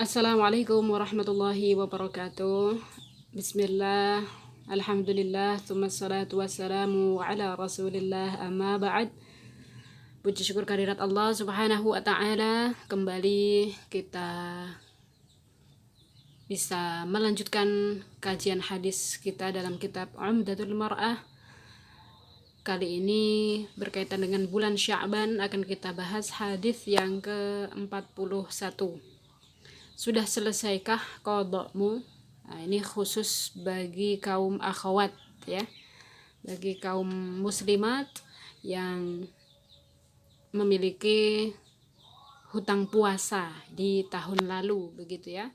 Assalamualaikum warahmatullahi wabarakatuh. Bismillah, alhamdulillah, thumma salatu wassalamu ala rasulillah, amma ba'd. Puji syukur kehadirat Allah subhanahu wa ta'ala. Kembali kita bisa melanjutkan kajian hadis kita dalam kitab Umdatul Mar'ah. Kali ini berkaitan dengan bulan Sya'ban, akan kita bahas hadis yang ke-41. Sudah selesaikah qada'mu? Nah, ini khusus bagi kaum akhwat ya, bagi kaum muslimat yang memiliki hutang puasa di tahun lalu begitu ya.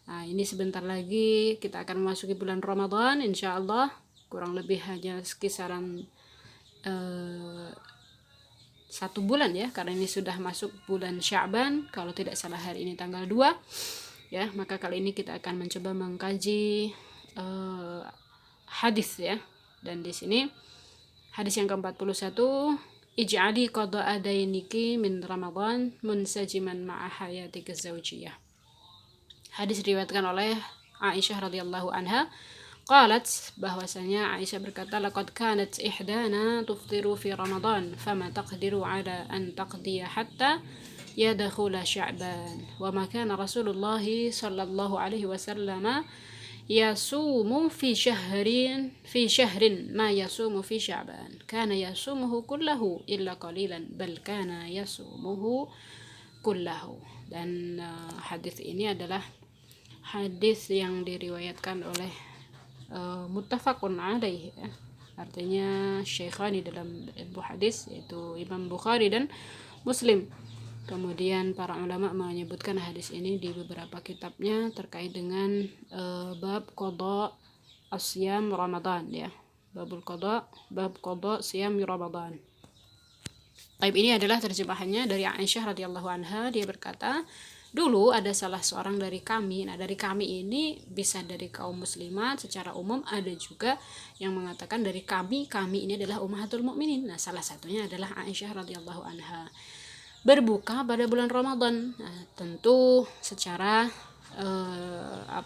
Nah, ini sebentar lagi kita akan memasuki bulan Ramadan, insya Allah kurang lebih hanya kisaran 1 bulan ya, karena ini sudah masuk bulan Sya'ban, kalau tidak salah hari ini tanggal 2 ya. Maka kali ini kita akan mencoba mengkaji hadis ya. Dan di sini hadis yang ke-41, ij'ali qada'a dainiki min Ramadan munsajiman ma'a hayatika zawjiyah. Hadis diriwayatkan oleh Aisyah radhiyallahu anha. Qalat, bahwasanya Aisyah berkata, laqad kanat ihdana tuftiru fi Ramadan fama taqdiru ala an taqdiya hatta yadkhula Sya'ban wa ma kana Rasulullah sallallahu alaihi wasallam yasumu fi syahrin ma yasumu fi Sya'ban kana yasumuhu kullahu illa qalilan bal kana yasumuhu kullahu. Dan hadis ini adalah hadis yang diriwayatkan oleh muttafaqun alaih ya. Artinya syekhani dalam ilmu hadis, yaitu Imam Bukhari dan Muslim. Kemudian para ulama menyebutkan hadis ini di beberapa kitabnya terkait dengan bab qada asyam Ramadan ya. Bab qada siyam Ramadan. Baik, ini adalah terjemahannya dari Aisyah radhiyallahu anha. Dia berkata, dulu ada salah seorang dari kami. Nah, dari kami ini bisa dari kaum muslimat secara umum, ada juga yang mengatakan dari kami ini adalah ummahatul mukminin. Nah, salah satunya adalah Aisyah radhiyallahu anha. Berbuka pada bulan Ramadan. Nah, tentu secara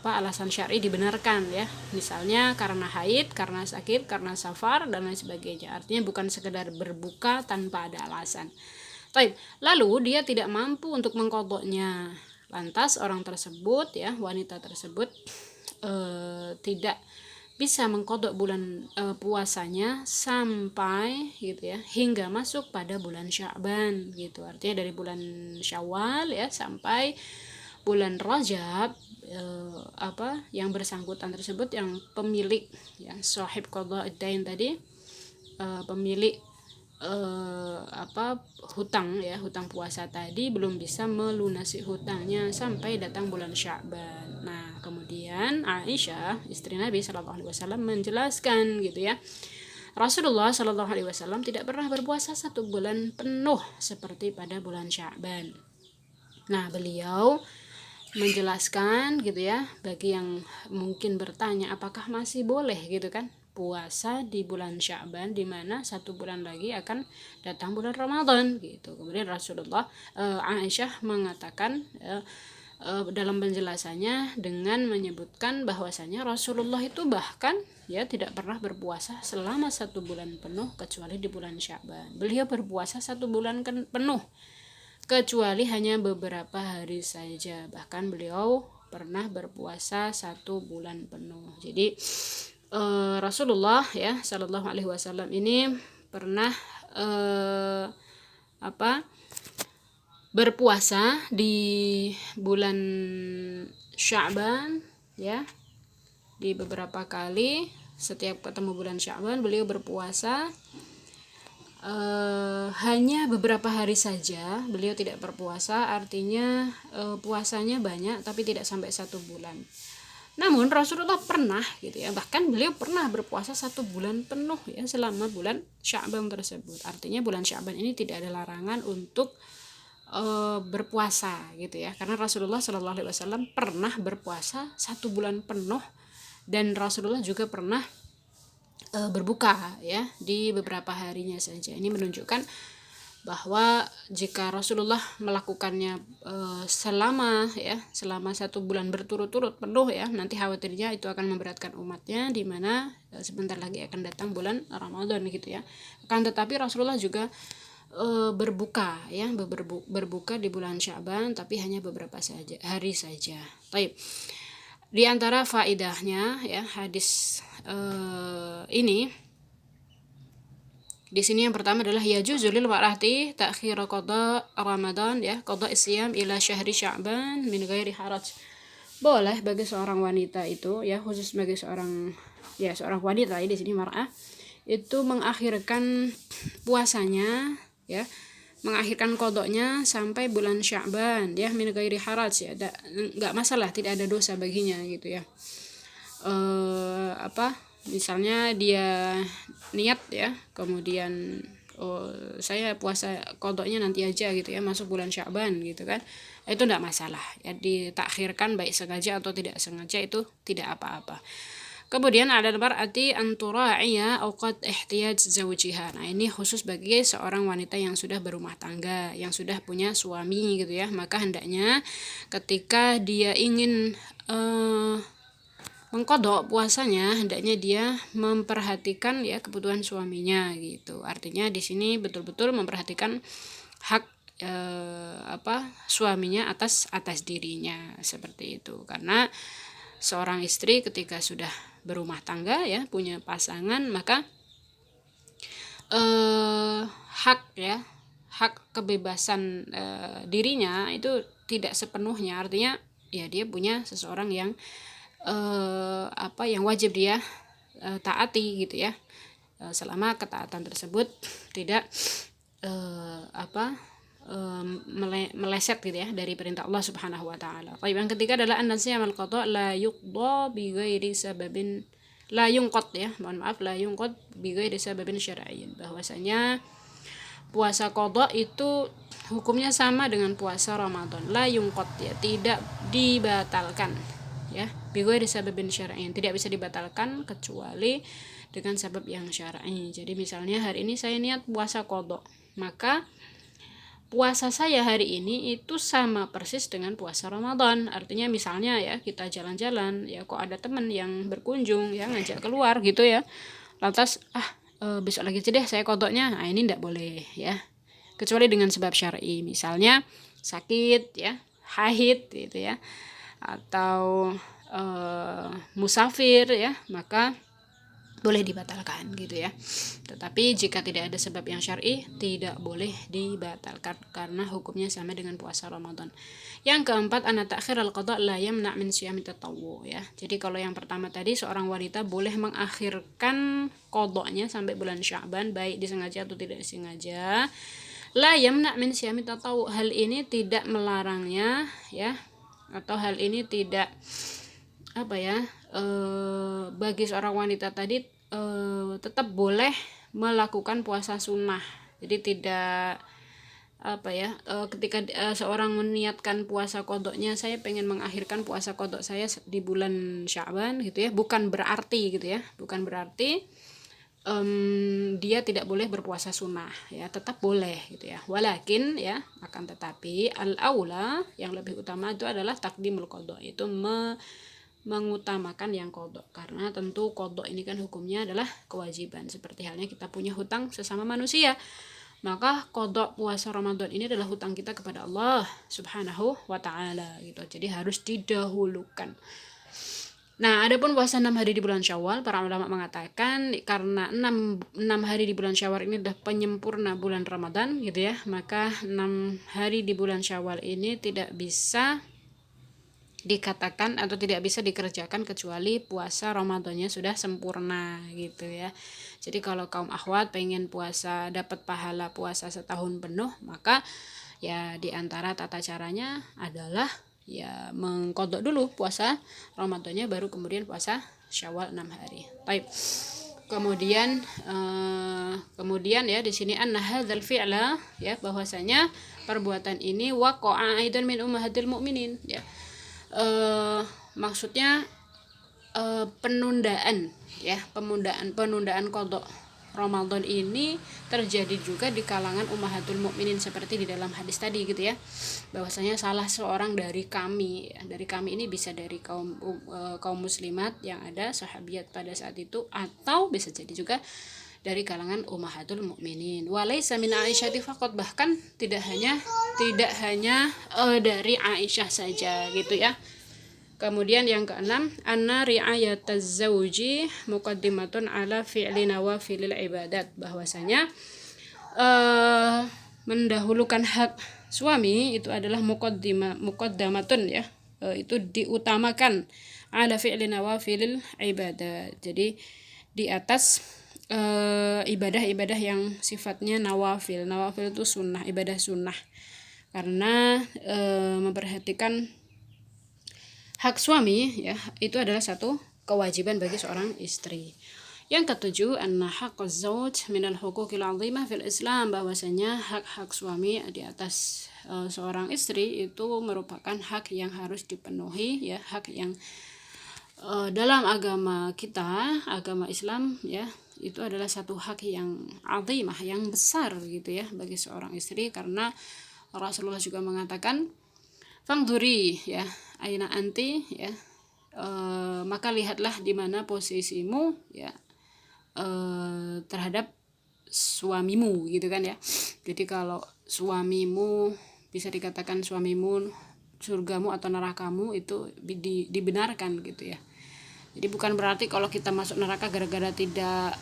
alasan syar'i dibenarkan ya. Misalnya karena haid, karena sakit, karena safar dan lain sebagainya. Artinya bukan sekedar berbuka tanpa ada alasan. Baik, lalu dia tidak mampu untuk mengqadanya. Lantas orang tersebut ya, wanita tersebut tidak bisa mengqada bulan puasanya sampai gitu ya, hingga masuk pada bulan Sya'ban gitu. Artinya dari bulan Syawal ya sampai bulan Rajab yang bersangkutan tersebut, yang pemilik ya, sahib qada'id-dain tadi, pemilik hutang puasa tadi belum bisa melunasi hutangnya sampai datang bulan Sya'ban. Nah, kemudian Aisyah istri Nabi Shallallahu Alaihi Wasallam menjelaskan gitu ya, Rasulullah Shallallahu Alaihi Wasallam tidak pernah berpuasa 1 bulan penuh seperti pada bulan Sya'ban. Nah, beliau menjelaskan gitu ya, bagi yang mungkin bertanya apakah masih boleh gitu kan puasa di bulan Sya'ban, di mana 1 bulan lagi akan datang bulan Ramadan gitu. Kemudian Rasulullah Aisyah mengatakan dalam penjelasannya dengan menyebutkan bahwasanya Rasulullah itu bahkan ya tidak pernah berpuasa selama 1 bulan penuh kecuali di bulan Sya'ban. Beliau berpuasa 1 bulan penuh kecuali hanya beberapa hari saja. Bahkan beliau pernah berpuasa 1 bulan penuh. Jadi Rasulullah ya Shallallahu Alaihi Wasallam ini pernah berpuasa di bulan Sya'ban ya, di beberapa kali. Setiap ketemu bulan Sya'ban beliau berpuasa hanya beberapa hari saja. Beliau tidak berpuasa, artinya puasanya banyak tapi tidak sampai 1 bulan. Namun Rasulullah pernah gitu ya, bahkan beliau pernah berpuasa 1 bulan penuh ya selama bulan Sya'ban tersebut. Artinya bulan Sya'ban ini tidak ada larangan untuk berpuasa gitu ya, karena Rasulullah Shallallahu Alaihi Wasallam pernah berpuasa 1 bulan penuh, dan Rasulullah juga pernah berbuka ya di beberapa harinya saja. Ini menunjukkan bahwa jika Rasulullah melakukannya selama 1 bulan berturut-turut penuh ya, nanti khawatirnya itu akan memberatkan umatnya, di mana sebentar lagi akan datang bulan Ramadan gitu ya. Akan tetapi Rasulullah juga berbuka ya, berbuka di bulan Sya'ban, tapi hanya beberapa hari saja. Baik. Di antara faedahnya ya hadis ini di sini yang pertama adalah yajuzu lil mar'ati ta'khir qada Ramadan ya, qada isyam ila syahri Sya'ban min ghairi haraj. Boleh bagi seorang wanita itu ya, khusus bagi seorang wanita ya, di sini mar'ah itu mengakhirkan puasanya ya, mengakhirkan qadanya sampai bulan Sya'ban ya, min ghairi haraj ya, enggak masalah, tidak ada dosa baginya gitu ya. Misalnya dia niat ya, kemudian saya puasa qadanya nanti aja gitu ya, masuk bulan Sya'ban gitu kan, itu tidak masalah ya, ditakhirkan baik sengaja atau tidak sengaja itu tidak apa-apa. Kemudian ada mar'ati antura'iya awqat ihtiyaj zawjiha. Nah, ini khusus bagi seorang wanita yang sudah berumah tangga, yang sudah punya suami gitu ya, maka hendaknya ketika dia ingin mengkodok puasanya, hendaknya dia memperhatikan ya kebutuhan suaminya gitu. Artinya di sini betul-betul memperhatikan hak suaminya atas dirinya, seperti itu. Karena seorang istri ketika sudah berumah tangga ya, punya pasangan, maka hak kebebasan dirinya itu tidak sepenuhnya. Artinya ya, dia punya seseorang yang yang wajib dia taati gitu ya, selama ketaatan tersebut tidak meleset gitu ya dari perintah Allah Subhanahu wa taala. Yang ketiga adalah an-nasyamal qada la yuqda bi ghairi sababin la yunqad ya, la yunqad bi ghairi sababin syar'iyyin. Bahwasanya puasa qada itu hukumnya sama dengan puasa Ramadan, la yunqad ya, tidak dibatalkan ya, bighairi sababin syar'iyyin, tidak bisa dibatalkan kecuali dengan sebab yang syar'i. Jadi misalnya hari ini saya niat puasa qada, maka puasa saya hari ini itu sama persis dengan puasa Ramadan. Artinya misalnya ya, kita jalan-jalan ya, kok ada teman yang berkunjung ya, ngajak keluar gitu ya, lantas besok lagi aja deh saya qadanya. Nah, ini tidak boleh ya, kecuali dengan sebab syar'i, misalnya sakit ya, haid gitu ya, atau musafir ya, maka boleh dibatalkan gitu ya. Tetapi jika tidak ada sebab yang syar'i, tidak boleh dibatalkan karena hukumnya sama dengan puasa Ramadan. Yang keempat, ana ta'khir al-qada la yamna' min siyami tatawwu ya. Jadi kalau yang pertama tadi, seorang wanita boleh mengakhirkan qadanya sampai bulan Sya'ban, baik disengaja atau tidak disengaja. La yamna' min siyami tatawwu, hal ini tidak melarangnya ya, atau hal ini tidak bagi seorang wanita tadi tetap boleh melakukan puasa sunnah. Jadi tidak ketika seorang meniatkan puasa qadanya, saya pengen mengakhirkan puasa qada saya di bulan Sya'ban gitu ya, bukan berarti dia tidak boleh berpuasa sunnah ya, tetap boleh gitu ya. Walakin ya, akan tetapi al-aula, yang lebih utama itu adalah taqdimul qada, itu mengutamakan yang qada, karena tentu qada ini kan hukumnya adalah kewajiban, seperti halnya kita punya hutang sesama manusia, maka qada puasa Ramadan ini adalah hutang kita kepada Allah Subhanahu wa taala gitu. Jadi harus didahulukan. Nah, adapun puasa 6 hari di bulan Syawal, para ulama mengatakan karena 6 hari di bulan Syawal ini adalah penyempurna bulan Ramadan gitu ya, maka 6 hari di bulan Syawal ini tidak bisa dikatakan atau tidak bisa dikerjakan kecuali puasa Ramadannya sudah sempurna gitu ya. Jadi kalau kaum akhwat pengen puasa, dapat pahala puasa setahun penuh, maka ya diantara tata caranya adalah ya mengqadha dulu puasa Ramadannya, baru kemudian puasa Syawal 6 hari. Baik. Kemudian ya, di sini anna hadzal fi'la ya, bahwasanya perbuatan ini waqa'a aidan min ummahatil mukminin ya. Maksudnya penundaan qadha Ramadan ini terjadi juga di kalangan ummahatul mukminin seperti di dalam hadis tadi gitu ya. Bahwasanya salah seorang dari kami, dari kami ini bisa dari kaum muslimat yang ada sahabiat pada saat itu, atau bisa jadi juga dari kalangan ummahatul mukminin. Walaisa min Aisyah faqat, bahkan tidak hanya dari Aisyah saja gitu ya. Kemudian yang keenam, anna ri'ayataz zauji muqaddimatun ala fi'li nawafilil ibadat, bahwasanya mendahulukan hak suami itu adalah muqaddamatun ya, itu diutamakan ala fi'li nawafilil ibadat. Jadi di atas ibadah-ibadah yang sifatnya nawafil. Nawafil itu sunnah, ibadah sunnah. Karena memperhatikan hak suami ya, itu adalah satu kewajiban bagi seorang istri. Yang ketujuh, anna haqqaz zawj minal huquqil 'azimah fil Islam, bahwasanya hak-hak suami di atas seorang istri itu merupakan hak yang harus dipenuhi ya, hak yang dalam agama kita, agama Islam ya, itu adalah satu hak yang azimah, yang besar gitu ya bagi seorang istri, karena Rasulullah juga mengatakan, fangduri ya aina anti ya, maka lihatlah di mana posisimu ya terhadap suamimu gitu kan ya. Jadi kalau suamimu, bisa dikatakan suamimu surgamu atau nerakamu, itu dibenarkan gitu ya. Jadi bukan berarti kalau kita masuk neraka gara-gara tidak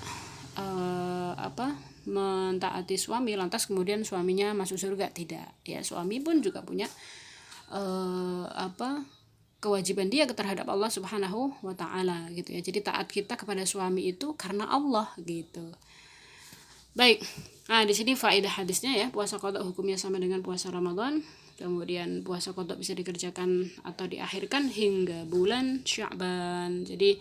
mentaati suami, lantas kemudian suaminya masuk surga, tidak ya. Suami pun juga punya kewajiban dia terhadap Allah Subhanahu wa taala gitu ya. Jadi taat kita kepada suami itu karena Allah gitu. Baik. Nah, di sini faedah hadisnya ya, puasa qada hukumnya sama dengan puasa Ramadan. Kemudian puasa qada bisa dikerjakan atau diakhirkan hingga bulan Sya'ban. Jadi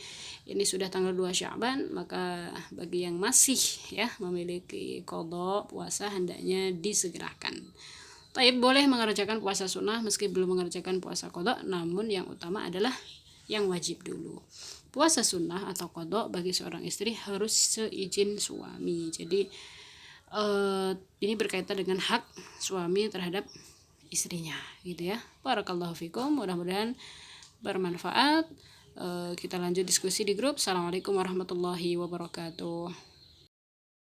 ini sudah tanggal 2 Sya'ban, maka bagi yang masih ya memiliki qada puasa hendaknya disegerakan. Taib boleh mengerjakan puasa sunnah meski belum mengerjakan puasa qada, namun yang utama adalah yang wajib dulu. Puasa sunnah atau qada bagi seorang istri harus seizin suami. Jadi ini berkaitan dengan hak suami terhadap istrinya gitu ya. Barakallahu fikum, mudah-mudahan bermanfaat. Kita lanjut diskusi di grup. Assalamualaikum warahmatullahi wabarakatuh.